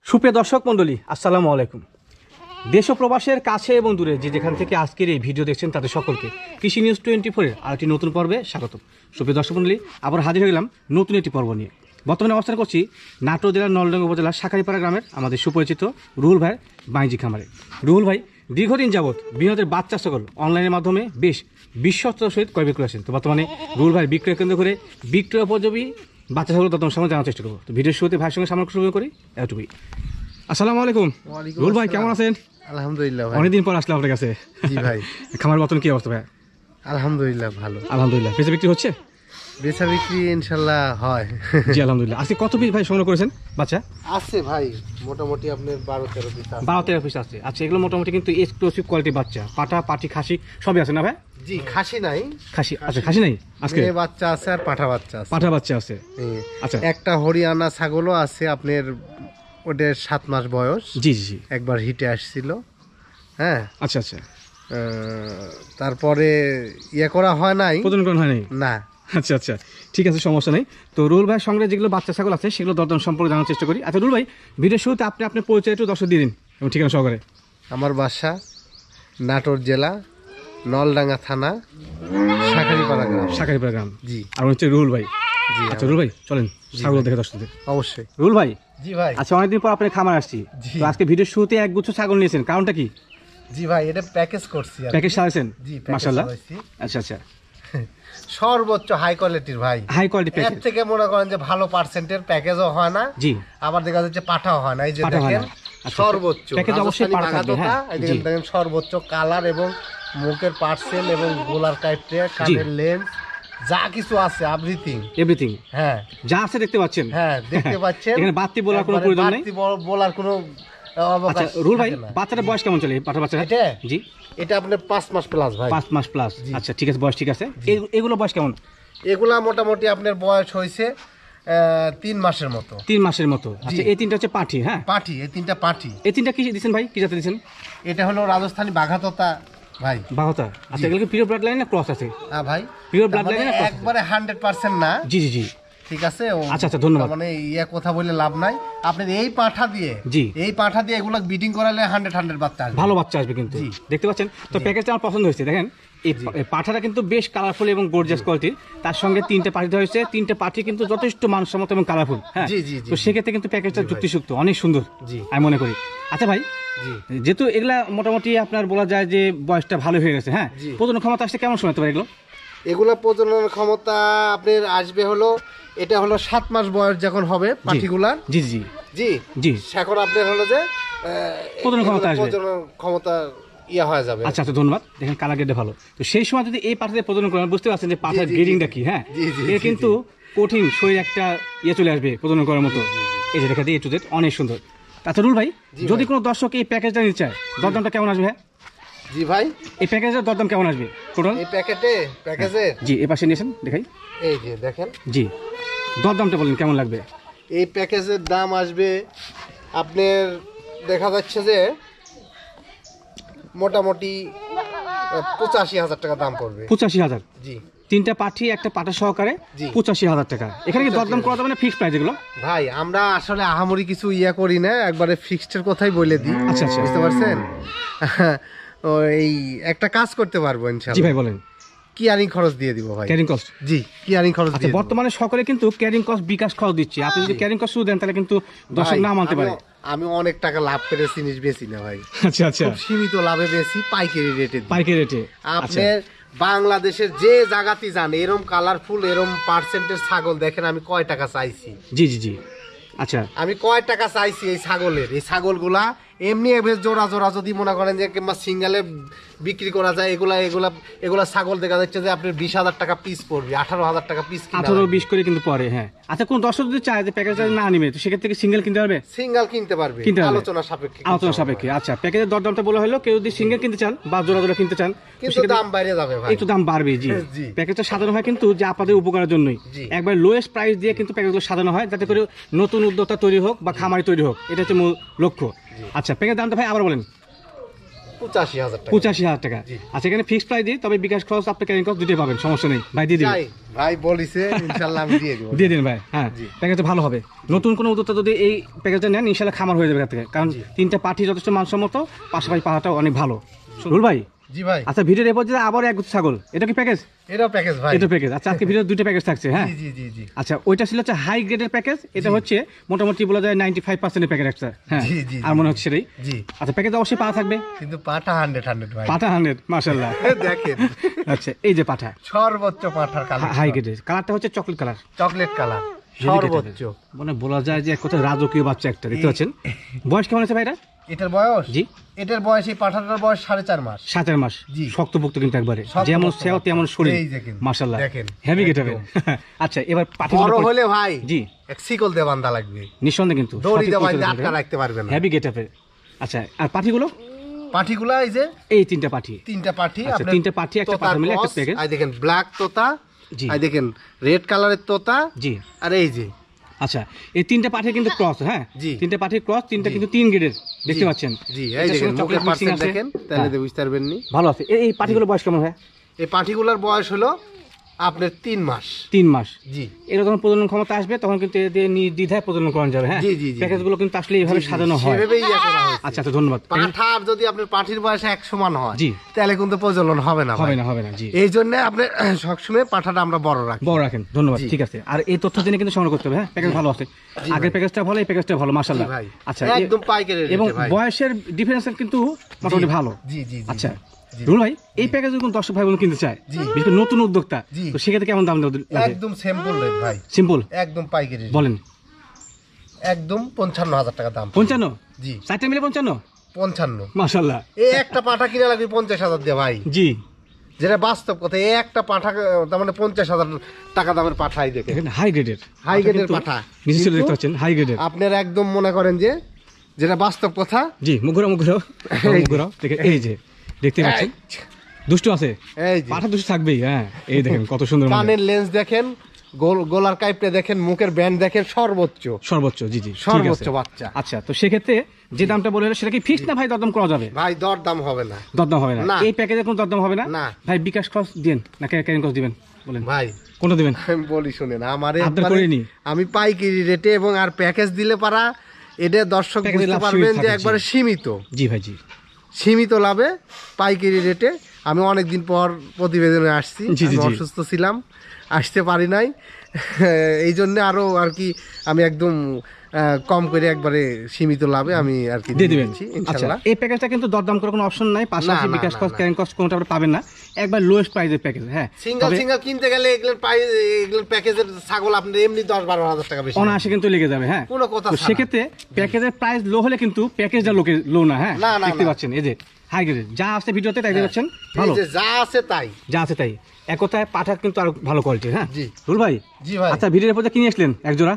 সুপ্রিয় দর্শক মণ্ডলী, আসসালামু আলাইকুম। দেশ ও প্রবাসের কাছে এবং দূরে যে যেখান থেকে আজকের এই ভিডিও দেখছেন তাদের সকলকে কৃষি নিউজ 24-এর আরেকটি নতুন পর্বে স্বাগতম। সুপ্রিয় দর্শক মণ্ডলী, আবার হাজির হয়ে গেলাম নতুন একটি পর্ব নিয়ে। বর্তমানে অবস্থান করছি নাটোর জেলার নলডাঙ্গা উপজেলার শাঁখারীপাড়া গ্রামের আমাদের সুপরিচিত রুহুল ভাইয়ের বাণিজ্যিক খামারে। রুহুল ভাই দীর্ঘদিন যাবৎ বৃহতের বাচ্চা সকল অনলাইনের মাধ্যমে বেশ বিশ্বস্ততার সহিত ক্রয় বিক্রয় করেছেন। তো বর্তমানে রুহুল ভাই বিক্রয় কেন্দ্র করে বিক্রয় উপযোগী বাচ্চা সকল তখন সামনে জানার চেষ্টা করবো। তো ভিডিওর শুরুতে ভাইয়ের সঙ্গে সামনে শুরু করি এতটুকুই। আসসালামু আলাইকুম রুহুল ভাই, কেমন আছেন? আলহামদুলিল্লাহ, অনেকদিন পর আসলাম আপনার কাছে। জি ভাই। খামার বর্তমান কি অবস্থা ভাই? আলহামদুলিল্লাহ ভালো। আলহামদুলিল্লাহ। বেচা বিক্রি হচ্ছে? বেচা বিক্রি ইনশাল্লাহ হয়। জি আলহামদুলিল্লাহ। আজকে কত পিস ভাই সংগ্রহ করেছেন বাচ্চা? আছে ভাই মোটামুটি আপনার 12-13 পিস আছে। 12-13 পিস আছে। আচ্ছা, এগুলো মোটামুটি কিন্তু এক্সক্লুসিভ কোয়ালিটি বাচ্চা, পাটা পাটি খাসি সবই আছে না ভাই? জি, খাসি নাই। খাসি আচ্ছা, খাসি নাই আজকে? মেয়ে বাচ্চা আছে আর পাঠা বাচ্চা আছে। পাঠা বাচ্চা আছে। আচ্ছা, একটা হরিয়ানা ছাগলও আছে আপনার, ওদের 7 মাস বয়স। জি জি জি। একবার হিটে আসছিল। হ্যাঁ আচ্ছা আচ্ছা। তারপরে ইয়ে করা হয় নাই, প্রদান করা হয় নাই না। আচ্ছা আচ্ছা, ঠিক আছে, সমস্যা নেই। তো রুহুল ভাইয়ের সঙ্গে যেগুলো বাচ্চা ছাগল আছে সেগুলো দরদাম সম্পর্কে জানার চেষ্টা করি। আচ্ছা রুহুল ভাই, ভিডিওর শুরুতে আপনি আপনার পরিচয় একটু দর্শক দিয়ে দিন এবং ঠিকানা সহকারে। আমার বাসা নাটোর জেলা, নলডাঙ্গা থানা, শাঁখারীপাড়া গ্রাম। শাঁখারীপাড়া গ্রাম। জি। আর হচ্ছে রুহুল ভাই। জি। আচ্ছা রুহুল ভাই, চলেন ছাগল দেখে দর্শকদের। অবশ্যই। রুহুল ভাই, জি ভাই। আচ্ছা অনেকদিন পর আপনার খামার আসছি। জি। তো আজকে ভিডিওর শুরুতে একগুচ্ছ ছাগল নিয়েছেন, কারণটা কি? জি ভাই, এটা প্যাকেজ করছি। প্যাকেজ সাজাইছেন? জি, প্যাকেজ মাশাআল্লাহ। সাজাইছি। আচ্ছা আচ্ছা, সর্বোচ্চ হাই কোয়ালিটির ভাই। হাই কোয়ালিটি এর প্যাকেজ। থেকে মনে করেন যে ভালো পার্সেন্টের প্যাকেজও হয় না। জি। আবার দেখা যাচ্ছে পাঠাও হয় না। এই যে পাঠা হয় দেখেন না। আচ্ছা, সর্বোচ্চ প্যাকেজ অবশ্যই রাজস্থানি পাঠা থাকবে, বাঘাতোতা, হ্যাঁ। এই জি। দেখেন সর্বোচ্চ কালার এবং মুখের পার্সেল এবং গোলার কাইটে কানের লেন্স যা কিছু আছে এভরিথিং। এভরিথিং হ্যাঁ, যা আছে দেখতে পাচ্ছেন। হ্যাঁ দেখতে পাচ্ছেন। এখানে বাড়তি বলার কোনো একবারে প্রয়োজন নেই। বাড়তি বলার কোনো অবকাশ আচ্ছা রুহুল ভাই, থাকে না। বাচ্চাটার বয়স কেমন চলে পাঠা বাচ্চা? এটা? জি। এটা আপনার 5 মাস প্লাস ভাই। 5 মাস প্লাস। আচ্ছা ঠিক আছে, বয়স ঠিক আছে। এগুলো বয়স কেমন? এগুলা মোটামুটি আপনার বয়স হয়েছে 3 মাসের মতো। 3 মাসের মতো। আচ্ছা, এই তিনটা হচ্ছে পাঠি। হ্যাঁ, পাঠি, এই 3টা পাঠি। এই তিনটা কি দিচ্ছেন ভাই? কি জাতে দিচ্ছেন? এটা হলো রাজস্থানী বাঘাতোতা ভাই। বাহতা। আচ্ছা, এগুলো কি পিওর ব্লাড লাইন না ক্রস আছে? হ্যাঁ ভাই, Pure blood তার মানে line না cross? একবারে 100% না। জি জি জি। ঠিক আছে। আচ্ছা আচ্ছা, ধন্যবাদ। মানে ইয়া কথা বলে লাভ নাই। আপনার এই পাঠা দিয়ে, জি। এই পাঠা দিয়ে এগুলো বিডিং করালে 100 বাচ্চা আসবে। ভালো বাচ্চা আসবে কিন্তু। জি। দেখতে পাচ্ছেন তো, প্যাকেজটা আমার পছন্দ হয়েছে। দেখেন এই পাঠাটা কিন্তু বেশ কালারফুল এবং গর্জিয়াস কোয়ালিটির। তার সঙ্গে 3টে পাঠি দেওয়া হয়েছে। 3টে পাঠি কিন্তু যথেষ্ট মানসম্মত এবং কালারফুল। হ্যাঁ, জি, জি, জি, তো সেক্ষেত্রে কিন্তু প্যাকেজটা যুক্তিযুক্ত, অনেক সুন্দর জি। আমি মনে করি। আচ্ছা ভাই, জি। যেহেতু এগুলা মোটামুটি আপনার বলা যায় যে বয়সটা ভালো হয়ে গেছে, হ্যাঁ, জি। প্রজনন ক্ষমতা আসতে কেমন সময় হতে পারে এগুলো? এগুলা প্রজননের ক্ষমতা আপনার আসবে হলো, এটা হলো 7 মাস বয়স যখন হবে পাঠিগুলার। জি জি জি জি। এখন আপনার হলো যে প্রজনন ক্ষমতা আসবে। প্রজনন ক্ষমতা ইয়া হয়ে যাবে। আচ্ছা আচ্ছা, ধন্যবাদ। দেখেন কালার গেটে ভালো। তো সেই সময় যদি এই পাঠাতে প্রজনন করেন, বুঝতে পারছেন যে পাঠার জি, জি, গ্রেডিংটা জি। কি। হ্যাঁ, জি, জি, এর জি, কিন্তু কঠিন শরীর একটা ইয়ে চলে আসবে প্রজনন করার মতো। এই যে দেখা দিয়ে একটু অনেক সুন্দর। আচ্ছা রুল ভাই, যদি কোনো দর্শক এই প্যাকেজটা নিতে চায়, দরদামটা কেমন আসবে? হ্যাঁ জি ভাই, এই প্যাকেজের দরদাম কেমন আসবে টোটাল? এই প্যাকেজের জি, এ পাশে নিয়েছেন দেখাই। এই যে দেখেন, জি, দরদামটা বলেন কেমন লাগবে? এই প্যাকেজের দাম আসবে আপনার দেখা যাচ্ছে যে মোটামুটি 85,000 টাকা দাম পড়বে। 85,000। জি। 3টা পাঠি একটা পাটা সহকারে জি। 85,000 টাকা। এখানে কি দরদাম করা যাবে না ফিক্সড প্রাইস এগুলো? ভাই আমরা আসলে আহামরি কিছু ইয়া করি না, একবারে ফিক্সডের কথাই বলে দিই। আচ্ছা আচ্ছা, বুঝতে পারছেন? এই একটা কাজ করতে পারবো জি ইনশাআল্লাহ। ভাই বলেন। কিয়ারিং খরচ দিয়ে দিব ভাই। Carrying cost? জি, কিয়ারিং খরচ আচ্ছা, দিয়ে দিব। বর্তমানে সকলে কিন্তু ক্যারিং কস্ট বিকাশ খরচ দিচ্ছে। আপনি যদি ক্যারিং কস্ট শুধু দেন তাহলে কিন্তু দর্শক ভাই, না মানতে পারে। আমি অনেক টাকা লাভ করে জিনিস বেশি না ভাই। আচ্ছা আচ্ছা, খুব সীমিত লাভে বেশি, পাইকারি রেটে দিই। পাইকারি রেটে। আচ্ছা আপনার বাংলাদেশের যে জায়গাতে যান এরম কালারফুল এরম পার্সেন্টের ছাগল দেখেন আমি কয় টাকা চাইছি। জি জি জি। আচ্ছা, আমি কয় টাকা চাইছি এই ছাগলের, এই ছাগলগুলা এমনি এভাবে জোড়া জোড়া যদি মনে করেন যে কিংবা সিঙ্গেলে বিক্রি করা যায়, এগুলা ছাগল দেখা যাচ্ছে যে আপনার 20,000 টাকা পিস পড়বে, 18,000 টাকা পিস। 18-20 করে কিন্তু পরে। হ্যাঁ, আচ্ছা কোন দর্শক যদি চায় যে প্যাকেজটা না নিবে, তো সেক্ষেত্রে সিঙ্গেল কিনতে পারবে? সিঙ্গেল কিনতে পারবে, কিনতে পারবে। আলোচনা সাপেক্ষে। আলোচনা সাপেক্ষে। আচ্ছা, প্যাকেজের দরদামটা বলা হলো, কেউ যদি সিঙ্গেল কিনতে চান বা জোড়া জোড়া কিনতে চান, কিন্তু দাম বাইরে যাবে ভাই, একটু দাম বাড়বে। জি, জি। প্যাকেজটা সাজানো হয় কিন্তু যে আপনাদের উপকারের জন্যই। জি। একবার লোয়েস্ট প্রাইস দিয়ে কিন্তু প্যাকেজগুলো সাজানো হয়, যাতে করে নতুন উদ্যোক্তা তৈরি হোক বা খামারি তৈরি হোক, এটা হচ্ছে মূল লক্ষ্য। আচ্ছা, প্যাকেজের দামটা ভাই আবার বলেন। 85,000 টাকা। 85,000 টাকা। আচ্ছা, এখানে ফিক্সড প্রাইস দিই, তবে বিকাশ খরচ আপনি ক্যারিং কস্ট দুটোই পাবেন, সমস্যা নেই ভাই, দিয়ে দিবেন। ভাই বলিছে ইনশাআল্লাহ আমি দিয়ে দেব। দিয়ে দিন ভাই। হ্যাঁ, প্যাকেজটা ভালো হবে। নতুন কোনো উদ্যোক্তা যদি এই প্যাকেজটা নেন ইনশাআল্লাহ খামার হয়ে যাবে এখান থেকে, কারণ 3টা পাঠি যথেষ্ট মানসম্মত, পাশাপাশি পাহাড়টাও অনেক ভালো। রুল ভাই, জি ভাই। আচ্ছা, ভিডিওর এরপর যে আবার এক ছাগল, এটা কি প্যাকেজ? এটা প্যাকেজ ভাই, এটা প্যাকেজ। আচ্ছা, আজকে ভিডিওর 2টা প্যাকেজ থাকছে। হ্যাঁ, জি জি জি। আচ্ছা, ওইটা ছিল হচ্ছে হাই গ্রেডের প্যাকেজ, এটা হচ্ছে মোটামুটি বলা যায় 95% এর প্যাকেজ একটা। হ্যাঁ, জি, জি, আর মনে হচ্ছে সেটাই। জি। আচ্ছা, প্যাকেজ অবশ্যই পাওয়া থাকবে, কিন্তু পাঠা 100 ভাই, পাঠা 100 মাশাআল্লাহ। দেখেন আচ্ছা, এই যে পাঠা সর্বোচ্চ পাঠার কালার, হাই গ্রেডের কালারটা হচ্ছে চকলেট কালার, চকলেট কালার সর্বোচ্চ। মানে বলা যায় যে এক কথা রাজকীয় বাচ্চা একটা, দেখতে পাচ্ছেন। বয়স কেমন আছে ভাইরা? এটার বয়স, জি, এটার বয়স, এই পাঠাটার বয়স 4.5 মাস। 7 মাস। জি। শক্তপোক্ত কিন্তু একবারে, শক্তপোক্ত যেমন সেও তেমন শরীর, এই দেখেন, মাশাআল্লাহ, দেখেন, হেভি গেট হবে। আচ্ছা, এবার পাঠিগুলো বড় হলে ভাই জি এক শিকল দিয়ে বাঁধা লাগবে, নিঃসন্দেহে, কিন্তু দড়ি দিয়ে বাঁধতে আটকা রাখতে পারবে না, হেভি গেট হবে। আচ্ছা, আর পাঠিগুলো? পাঠিগুলা এই যে এই 3টা পাঠি। 3টা পাঠি, আচ্ছা, 3টা পাঠি একটা পাঠা মিলে একটা প্যাকেজ। এই দেখেন ব্ল্যাক তোতা, জি, এই দেখেন রেড কালারের তোতা, জি। আর এই যে আচ্ছা, এই 3টা পাঠি কিন্তু ক্রস। হ্যাঁ, জি। 3টা পাঠি ক্রস, 3টা কিন্তু 3 গ্রেডের, দেখতে পাচ্ছেন। জি, এই দেখেন মুখের পার্সেন্ট দেখেন, তাহলে তো বুঝতে পারবেন নি। ভালো আছে। এই পাঠিগুলো বয়স কেমন হয়? এই পাঠিগুলোর বয়স হলো আপনার 3 মাস। 3 মাস। জি। এর যখন প্রজনন ক্ষমতা আসবে তখন কিন্তু এদের নির্দ্বিধায় প্রজনন করা যাবে। হ্যাঁ, জি, জি, জি। প্যাকেজগুলো কিন্তু আসলে এইভাবে সাজানো হয়। সেভাবেই ইয়া করা হয়েছে। আচ্ছা, আচ্ছা, ধন্যবাদ। পাঠার যদি আপনার পাঠির বয়স 1 সমান হয়, জি, তাহলে কিন্তু প্রজনন হবে না, হবে না, হবে না। জি, এই জন্য আপনি সবসময় পাঠাটা আমরা বড় রাখি, বড় রাখেন। ধন্যবাদ, ঠিক আছে। আর এই তথ্য জেনে কিন্তু সংগ্রহ করতে হবে। হ্যাঁ, প্যাকেজ ভালো আছে, আগের প্যাকেজটা ভালো, এই প্যাকেজটা ভালো, মাশাআল্লাহ। ভাই, আচ্ছা, একদম পাইকারি রেটে এবং ভাই, বয়সের ডিফারেন্স কিন্তু মোটামুটি ভালো। জি জি। আচ্ছা, রুল ভাই, এই প্যাকেজ যখন দর্শক ভাই বোন কিনতে চায়, বিশেষ করে নতুন উদ্যোক্তা, তো সেক্ষেত্রে কেমন দাম দেওয়া লাগে? একদম সিম্পল রেট ভাই, সিম্পল, একদম পাইকারি রেট। বলেন। একদম 55,000 টাকা দাম। 55? জি, 4টা মিলে 55? 55। মাশাআল্লাহ। এই একটা পাঠা কিনে লাগবে 50,000 দিয়ে ভাই, জি, যেটা বাস্তব কথা। এই একটা পাঠা তার মানে 50,000 টাকা দামের পাঠাই দেখেন, দেখেন হাই গ্রেডের, হাই গ্রেডের পাঠা। নিশ্চয়ই দেখতে পাচ্ছেন, হাই গ্রেডের। আপনার একদম মনে করেন যে যেটা বাস্তব কথা। জি, মুখরা দেখেন, এই যে দেখতে পাচ্ছেন, দুষ্টু আছে, এই যে পাঠা দুষ্টু থাকবেই। হ্যাঁ, এই দেখেন কত সুন্দর, কানের লেন্স দেখেন, গলার কাইপটা দেখেন, মুখের ব্যান্ড দেখেন, সর্বোচ্চ। জি, জি, ঠিক সর্বোচ্চ আছে। বাচ্চা। আচ্ছা, তো সেক্ষেত্রে যে দামটা বলে সেটা কি ফিক্স না ভাই, দরদাম করা যাবে? ভাই দরদাম হবে না, দরদাম হবে না, না। এই প্যাকেজে কোনো দরদাম হবে না। না ভাই, বিকাশ খরচ দিবেন না ক্যারিং খরচ দিবেন, বলেন ভাই। কোনটা দিবেন? আমি বলি শুনেন, আমারে আপনার করে নি। আমি পাইকারি রেটে এবং আর প্যাকেজ দিলে পারা, এটা দর্শক প্যাকেজে বুঝতে লাভ পারবেন সীমিত যে থাকে, একবারে সীমিত, জি ভাই, জি, সীমিত লাভে পাইকারি রেটে। আমি অনেকদিন পর প্রতিবেদনে আসছি, জি, জি, আমি জি। অসুস্থ ছিলাম, আসতে পারি নাই, এই জন্য আরো আর কি আমি একদম কম করে একবারে সীমিত লাভে আমি আর কি দিয়ে দিবেন। দিচ্ছি, আচ্ছা, ইনশাআল্লাহ। এই প্যাকেজটা কিন্তু দরদাম করার কোনো অপশন নাই, পাশাপাশি না, বিকাশ না, খরচ না। ক্যারিং কস্ট কোনটা আপনি পাবেন না, একবার লোয়েস্ট প্রাইসের প্যাকেজ। হ্যাঁ, সিঙ্গেল সিঙ্গেল কিনতে গেলে এগুলোর প্যাকেজের ছাগল আপনার এমনি 10-12 হাজার টাকা বেশি অনায়াসে কিন্তু লেগে যাবে। হ্যাঁ, কোনো কথা তো ছাড়া। সেক্ষেত্রে প্যাকেজের প্রাইস লো হলে কিন্তু প্যাকেজটা লো না। হ্যাঁ, না, না, দেখতে না। পাচ্ছেন, এই যে হাই গ্রেড যা আছে ভিডিওতে তাই দেখতে পাচ্ছেন, এই ভালো যে যা আছে তাই। যা আছে তাই। এক কথায় পাঠা কিন্তু আরো ভালো কোয়ালিটির। হ্যাঁ, জি। রুল ভাই, জি ভাই। আচ্ছা, ভিডিওর পর কিনে আসলেন এক জোড়া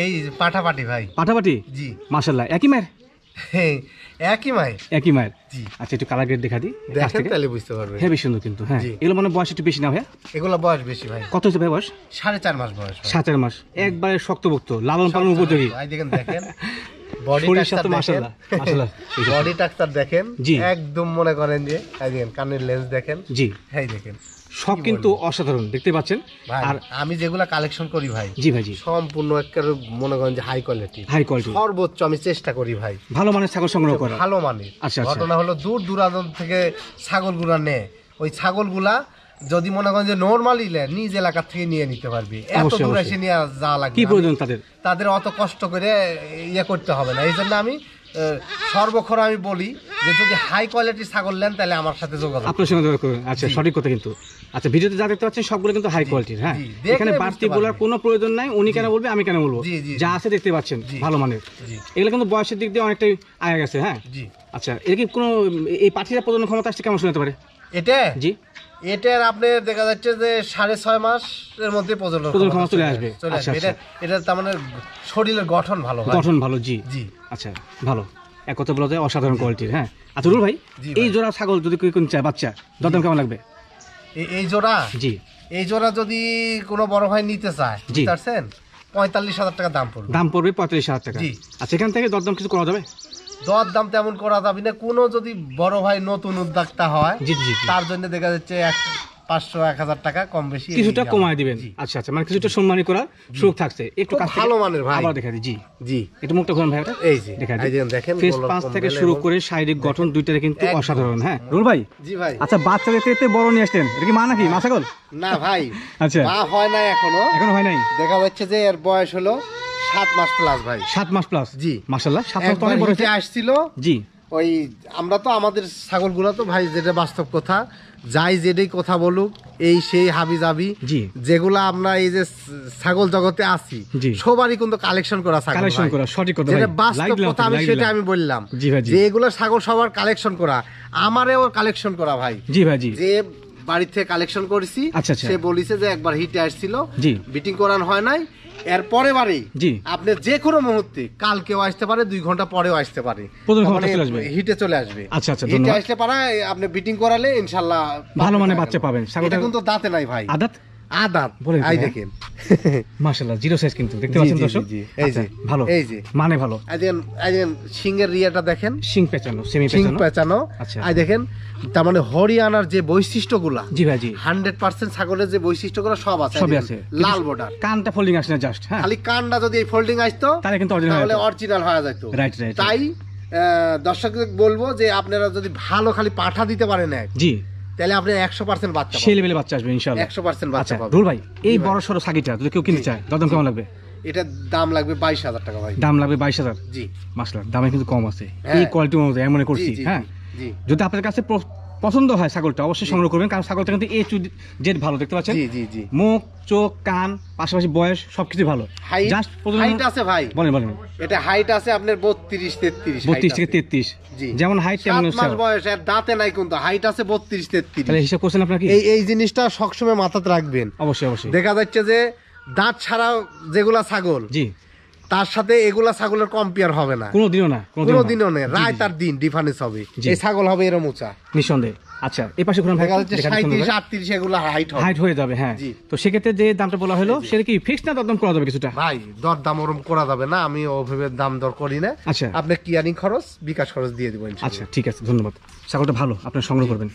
এই যে পাঠাপাটি ভাই, পাঠাপাটি। জি। মাশাআল্লাহ, একই মায়ের? একই মায়ের। একই মায়ের। জি। আচ্ছা, একটু কালার গ্রেড দেখা দিই কাছ দেখেন থেকে। তাহলে বুঝতে পারবেন। হেবি সুন্দর কিন্তু। হ্যাঁ, জি। এগুলো মানে বয়স একটু বেশি না ভাইয়া? এগুলো বয়স বেশি ভাই, কত হচ্ছে ভাই বয়স? 4.5 মাস বয়স ভাই। 7 মাস, একবারে শক্তভুক্ত, লালন পালন উপযোগী। ভাই দেখেন বডি শরীর টাক্তার স্বাস্থ্য দেখেন, মাশাআল্লাহ, মাশাআল্লাহ। বডি টাক্তার দেখেন, জি। একদম মনে করেন যে এই দেখেন কানের লেন্স দেখেন, জি, এই দেখেন সব কিন্তু অসাধারণ, দেখতে পাচ্ছেন। ভাই। আর আমি যেগুলা কালেকশন করি ভাই, জি ভাই, জি, সম্পূর্ণ একেবারে মনে করেন যে হাই কোয়ালিটি, হাই কোয়ালিটি, সর্বোচ্চ আমি চেষ্টা করি ভাই, ভালো মানের ছাগল সংগ্রহ করা। ভালো মানের। আচ্ছা, আচ্ছা। ঘটনা হলো দূর দূরান্ত থেকে ছাগলগুলা নেয়, ওই ছাগলগুলা যদি মনে করেন যে নরমালি নিজ এলাকা থেকে নিয়ে নিতে পারবি, এত অবশ্যই, দূর অবশ্যই। এসে নিয়ে যাওয়া লাগবে কি না। প্রয়োজন তাদের? তাদের অত কষ্ট করে ইয়ে করতে হবে না। এই জন্য আমি সর্বক্ষণ আমি বলি যে যদি হাই কোয়ালিটির ছাগল নেন তাহলে আমার সাথে যোগাযোগ আপনার সঙ্গে যোগাযোগ করুন। আচ্ছা, সঠিক কথা কিন্তু। আচ্ছা, ভিডিওতে যা দেখতে পাচ্ছেন সবগুলো কিন্তু হাই কোয়ালিটির। হ্যাঁ, জি, দেখলে এখানে বুঝতে বাড়তি বলার পারবেন। কোনো প্রয়োজন নাই, উনি কেন বলবে আমি কেন বলবো, জি, জি, যা আছে দেখতে পাচ্ছেন জি। ভালো মানের। জি। এগুলো কিন্তু বয়সের দিক দিয়ে অনেকটাই আগে গেছে। হ্যাঁ, জি। আচ্ছা, এর কি কোনো এই পাঠিরা প্রজনন ক্ষমতা আসছে কেমন শোনাতে পারে? এটা জি, এটার আপনার দেখা যাচ্ছে যে 6.5 মাসের মধ্যে প্রজনন ক্ষমতা চলে আসবে। চলে আচ্ছা, আসবে। আচ্ছা। এটা তার মানে শরীরের গঠন ভালো হয়। গঠন ভালো। জি, জি। আচ্ছা, ভালো, এক কথা বলা যায় অসাধারণ কোয়ালিটির। হ্যাঁ, আচ্ছা রুল ভাই, জি এই ভাই। জোড়া ছাগল যদি কেউ কিনতে চায় বাচ্চা, দরদাম কেমন লাগবে? এই জোড়া, জি, এই জোড়া যদি কোনো বড় ভাই নিতে চায়, জি। বুঝতে পারছেন, 45,000 টাকা দাম পড়বে। দাম পড়বে 45,000 টাকা। জি। আচ্ছা, এখান থেকে দরদাম কিছু করা যাবে? দর দাম তেমন করা যাবে না, কোনো যদি বড় ভাই নতুন উদ্যোক্তা হয় জি জি জি। তার জন্য দেখা যাচ্ছে 500-1000 টাকা কম বেশি কিছুটা কমায় দিবেন। আচ্ছা আচ্ছা, মানে কিছুটা সম্মানী করার সুযোগ থাকছে। একটু কাছ থেকে ভালো মানের ভাই। আবার দেখা দিই। জি জি, একটু মুখটা ঘোরান ভাই, এটা এই যে দেখা এই যে দেখেন ফেস গোলাপ পাঁচ কম্বল থেকে শুরু এবং- করে শারীরিক গঠন দুইটারে কিন্তু একদম। অসাধারণ। হ্যাঁ রুল ভাই, জি ভাই। আচ্ছা বাচ্চা দেখতে বড় নিয়ে আসতেন, এটা কি মা নাকি মা ছাগল? না ভাই, আচ্ছা মা হয় না এখনো, এখনো হয় নাই। দেখা যাচ্ছে যে এর বয়স হলো 7 মাস প্লাস ভাই। 7 মাস প্লাস। জি। মাশাআল্লাহ 7 মাস তো একবার অনেক বড় হিটে হয়েছে। আসছিল, জি ওই আমরা তো আমাদের ছাগলগুলো তো ভাই যেটা বাস্তব কথা, যাই যেটাই কথা বলুক এই সেই হাবি যাবি, জি। যেগুলা আমরা এই যে ছাগল জগতে আছি জি। সবারই কিন্তু কালেকশন করা ছাগল কালেকশন ভাই। করা সঠিক কথা ভাই। যেটা বাস্তব লাইক দিলাম কথা আমি লাইক সেটা দিলাম। আমি বললাম জি ভাই, জি। যে এগুলো ছাগল সবার কালেকশন করা, আমারেও কালেকশন করা ভাই। জি ভাই, জি যে বাড়ি থেকে কালেকশন করেছি আচ্ছা, আচ্ছা। সে বলিছে যে একবার হিটে আসছিল, জি। বিটিং করানো হয় নাই, এর পরে বারে জি। আপনি যে কোনো মুহূর্তে কালকেও আসতে পারে, 2 ঘন্টা পরেও আসতে পারে, প্রথম তখন ঘন্টা চলে আসবে। হিটে চলে আসবে। আচ্ছা, আচ্ছা, হিটে ধন্যবাদ। আসলে পারে আপনি বিটিং করালে ইনশাআল্লাহ ভালো মানের বাচ্চা পাবেন। ছাগলটা এটা কিন্তু দাঁতে নাই ভাই, আদাত আদাত বলেন তো, এই হ্যাঁ। দেখেন মাশাআল্লাহ জিরো সাইজ কিন্তু দেখতে জি, পাচ্ছেন জি, দর্শক। জি, এই আচ্ছা, যে, ভালো এই যে। মানে ভালো। এই দেখেন সিংহের রিয়াটা দেখেন, শিং পেঁচানো সেমি সিং পেঁচানো। পেঁচানো। আচ্ছা। এই দেখেন তার মানে হরিয়ানার যে বৈশিষ্ট্যগুলা, জি ভাই, জি 100% ছাগলের যে বৈশিষ্ট্যগুলো সব আছে, এই সবই দেখেন, আছে। লাল বর্ডার, কানটা ফোল্ডিং আসে না জাস্ট। হ্যাঁ খালি কানটা যদি এই ফোল্ডিং আসতো তাহলে কিন্তু original তাহলে হতো। অরিজিনাল হয়ে যেত। Right, right, তাই দর্শকদের বলবো যে আপনারা যদি ভালো খালি পাঠা দিতে পারেন জি তাহলে আপনি 100% বাচ্চা সেই পাবেন, লেভেলে বাচ্চা আসবে ইনশাআল্লাহ। 100% বাচ্চা আচ্ছা পাবেন। রুল ভাই, এই জি ভাই। বড় সড়ো সাগিটা যদি কেউ কিনতে চায় দরদাম কেমন লাগবে? এটার দাম লাগবে 22,000 টাকা ভাই। দাম লাগবে 22,000। জি মাশাআল্লাহ দামে কিন্তু কম আছে। হ্যাঁ। এই কোয়ালিটি অনুযায়ী মনে করছি। জি, জি, হ্যাঁ জি যদি আপনার কাছে পছন্দ হয় ছাগলটা অবশ্যই সংগ্রহ করবেন, কারণ ছাগলটা কিন্তু A to Z ভালো দেখতে পাচ্ছেন। জি জি জি। মুখ চোখ কান পাশাপাশি বয়স সবকিছু ভালো। হাইট জাস্ট হাইট আছে ভাই, বলেন বলেন। এটা হাইট আছে আপনার 32-33 32 থেকে 33। জি। যেমন হাইট তেমন 7 মাস বয়স, এর দাঁতে নাই কিন্তু হাইট আছে 32-33। তাহলে হিসাব করছেন আপনার কি? এই জিনিসটা সবসময় মাথাতে রাখবেন। অবশ্যই অবশ্যই। দেখা যাচ্ছে যে দাঁত ছাড়া যেগুলা ছাগল জি তার সাথে এগুলা ছাগলের কম্পেয়ার হবে না, কোনোদিনও না কোনোদিনও নেই, রায় তার দিন ডিফারেন্স হবে। জি। এই ছাগল হবে এরম উঁচা, নিঃসন্দেহে। আচ্ছা এই পাশে ঘুরান ভাই, দেখা যাচ্ছে 37-38 এগুলা হাইট হবে। হাইট হয়ে যাবে। হ্যাঁ জি। তো সেক্ষেত্রে যে দামটা বলা হলো সেটা কি ফিক্সড না দরদাম করা যাবে কিছুটা? ভাই দর দাম ওরম করা যাবে না, আমি ওভাবে দাম দর করি না। আচ্ছা আপনি কিয়ারিং খরচ বিকাশ খরচ দিয়ে দিবেন। আচ্ছা ঠিক আছে ধন্যবাদ। ছাগলটা ভালো, আপনার সংগ্রহ করবেন।